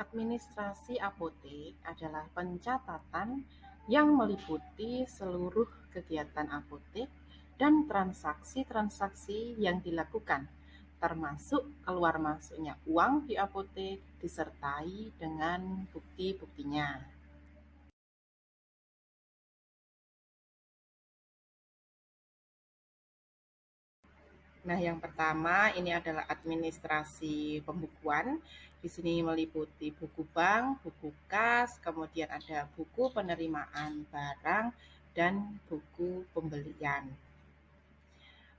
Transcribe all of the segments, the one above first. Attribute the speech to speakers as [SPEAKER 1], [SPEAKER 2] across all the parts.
[SPEAKER 1] Administrasi apotek adalah pencatatan yang meliputi seluruh kegiatan apotek dan transaksi-transaksi yang dilakukan, termasuk keluar masuknya uang di apotek disertai dengan bukti-buktinya. Nah, yang pertama ini adalah administrasi pembukuan. Di sini meliputi buku bank, buku kas, kemudian ada buku penerimaan barang, dan buku pembelian.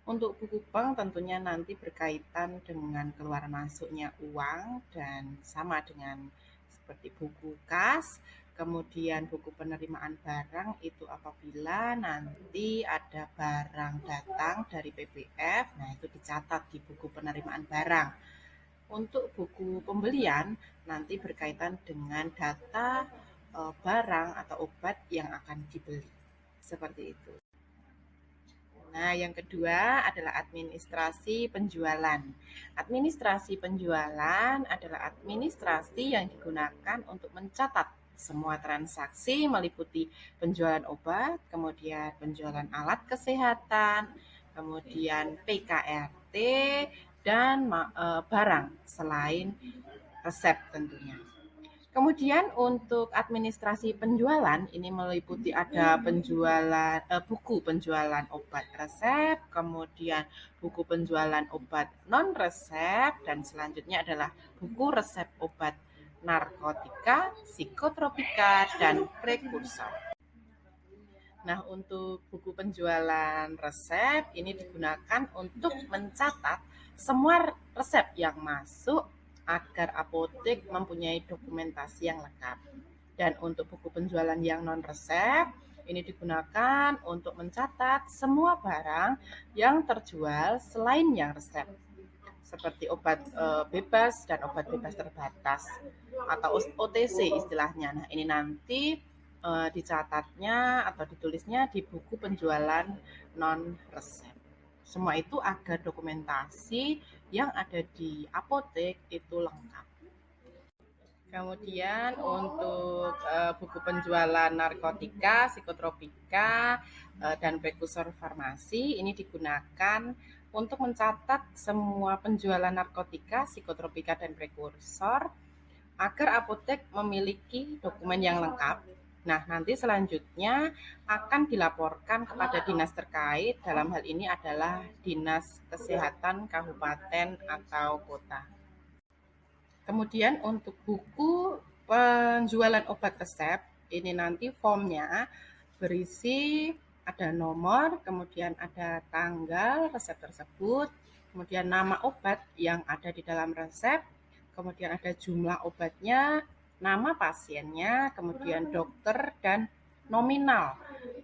[SPEAKER 1] Untuk buku bank tentunya nanti berkaitan dengan keluar masuknya uang dan sama dengan seperti buku kas. Kemudian buku penerimaan barang itu apabila nanti ada barang datang dari PPF, nah itu dicatat di buku penerimaan barang. Untuk buku pembelian nanti berkaitan dengan data barang atau obat yang akan dibeli. Seperti itu. Nah, yang kedua adalah administrasi penjualan. Administrasi penjualan adalah administrasi yang digunakan untuk mencatat semua transaksi meliputi penjualan obat, kemudian penjualan alat kesehatan, kemudian PKRT, dan barang selain resep tentunya. Kemudian untuk administrasi penjualan ini meliputi ada buku penjualan obat resep, kemudian buku penjualan obat non resep, dan selanjutnya adalah buku resep obat narkotika, psikotropika, dan prekursor. Nah, untuk buku penjualan resep ini digunakan untuk mencatat semua resep yang masuk agar apotek mempunyai dokumentasi yang lengkap. Dan untuk buku penjualan yang non-resep, ini digunakan untuk mencatat semua barang yang terjual selain yang resep, seperti obat bebas dan obat bebas terbatas atau OTC istilahnya. Nah, ini nanti dicatatnya atau ditulisnya di buku penjualan non-resep. Semua itu agar dokumentasi yang ada di apotek itu lengkap. Kemudian untuk buku penjualan narkotika, psikotropika, dan prekursor farmasi ini digunakan untuk mencatat semua penjualan narkotika, psikotropika, dan prekursor agar apotek memiliki dokumen yang lengkap. Nah, nanti selanjutnya akan dilaporkan kepada dinas terkait, dalam hal ini adalah Dinas Kesehatan Kabupaten atau Kota. Kemudian untuk buku penjualan obat resep, ini nanti formnya berisi ada nomor, kemudian ada tanggal resep tersebut, kemudian nama obat yang ada di dalam resep, kemudian ada jumlah obatnya, nama pasiennya, kemudian dokter, dan nominal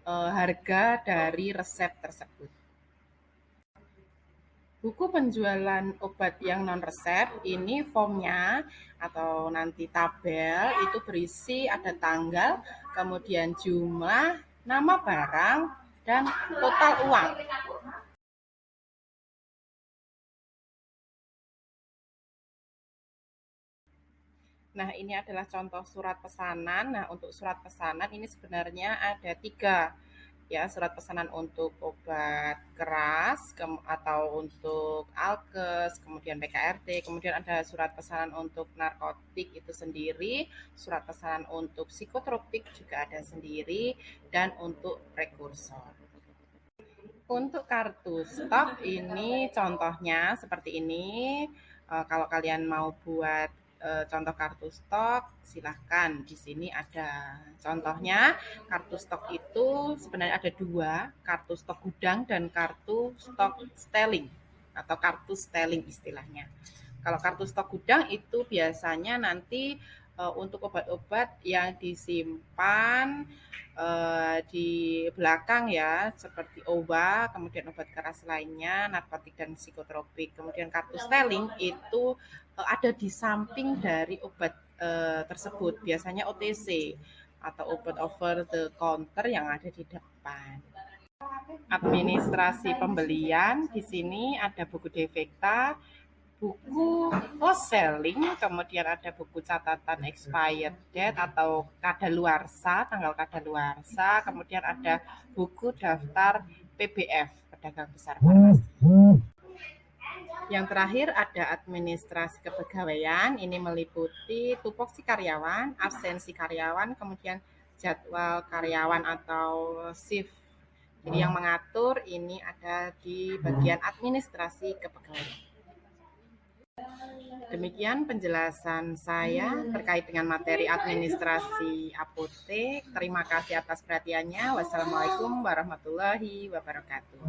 [SPEAKER 1] harga dari resep tersebut. Buku penjualan obat yang non-resep ini formnya atau nanti tabel itu berisi ada tanggal, kemudian jumlah, nama barang, dan total uang. Nah, ini adalah contoh surat pesanan. Nah, untuk surat pesanan ini sebenarnya ada 3. Ya, surat pesanan untuk obat keras atau untuk alkes, kemudian PKRT, kemudian ada surat pesanan untuk narkotik itu sendiri, surat pesanan untuk psikotropik juga ada sendiri, dan untuk prekursor. Untuk kartu stok ini contohnya seperti ini. Kalau kalian mau buat contoh kartu stok, silahkan. Di sini ada contohnya. Kartu stok itu sebenarnya ada 2, kartu stok gudang dan kartu stok styling atau kartu styling istilahnya. Kalau kartu stok gudang itu biasanya nanti untuk obat-obat yang disimpan di belakang ya, seperti obat, kemudian obat keras lainnya, narkotik dan psikotropik. Kemudian kartu styling itu ada di samping dari obat tersebut, biasanya OTC atau obat over the counter yang ada di depan. Administrasi pembelian, di sini ada buku defekta, buku post selling, kemudian ada buku catatan expired date atau kadaluarsa, tanggal kadaluarsa, kemudian ada buku daftar PBF, pedagang besar farmasi. Yang terakhir ada administrasi kepegawaian, ini meliputi tupoksi karyawan, absensi karyawan, kemudian jadwal karyawan atau shift. Jadi yang mengatur ini ada di bagian administrasi kepegawaian. Demikian penjelasan saya terkait dengan materi administrasi apotek. Terima kasih atas perhatiannya. Wassalamualaikum warahmatullahi wabarakatuh.